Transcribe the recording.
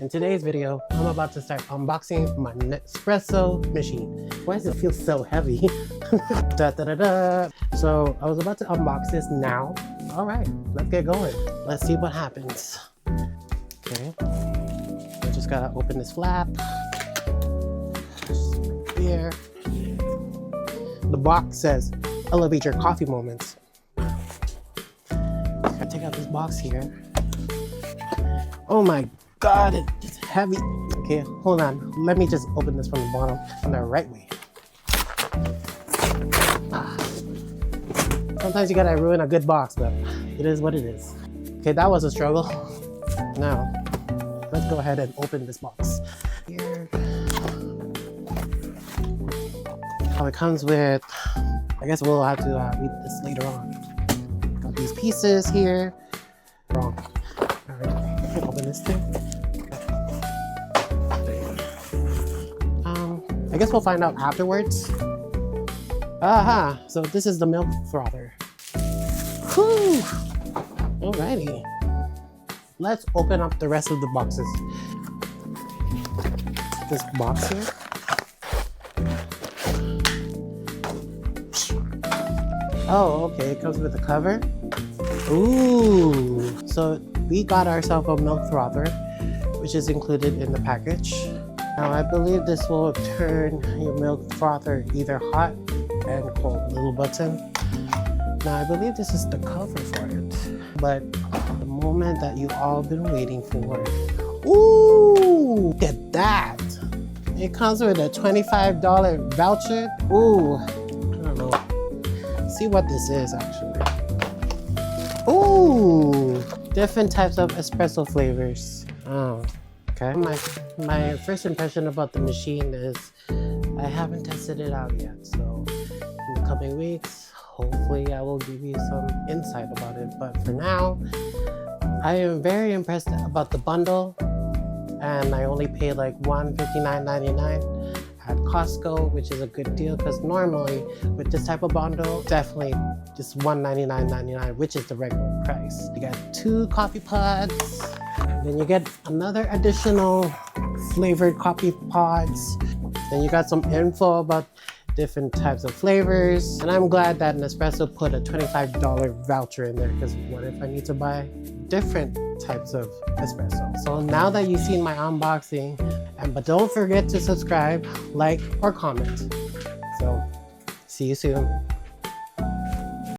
In today's video, I'm about to start unboxing my Nespresso machine. Why does it feel so heavy? Da, da, da, da. So I was about to unbox this now. All right, let's get going. Let's see what happens. Okay, I just gotta open this flap. Here. The box says, elevate your coffee moments. I take out this box here. Oh my God, it's heavy. Okay, hold on. Let me just open this from the bottom on the right way. Sometimes you gotta ruin a good box, but it is what it is. Okay, that was a struggle. Now, let's go ahead and open this box. Here. Oh, it comes with, I guess we'll have to read this later on. Got these pieces here. Wrong. All right, open this thing. I guess we'll find out afterwards. Aha! So this is the milk frother. Whew! Alrighty. Let's open up the rest of the boxes. This box here. Oh, okay. It comes with a cover. Ooh! So we got ourselves a milk frother, which is included in the package. Now I believe this will turn your milk frother either hot and cold. Little button. Now I believe this is the cover for it. But the moment that you all been waiting for. Ooh! Look at that! It comes with a $25 voucher. Ooh! I don't know. See what this is actually. Ooh! Different types of espresso flavors. Oh. Okay. My first impression about the machine is I haven't tested it out yet, so in the coming weeks, hopefully I will give you some insight about it. But for now, I am very impressed about the bundle, and I only paid like $159.99 at Costco, which is a good deal because normally with this type of bundle, definitely just $199.99, which is the regular price. You got 2 coffee pods. Then you get another additional flavored coffee pods. Then you got some info about different types of flavors. And I'm glad that Nespresso put a $25 voucher in there because what if I need to buy different types of espresso? So now that you've seen my unboxing, but don't forget to subscribe, like, or comment. So see you soon.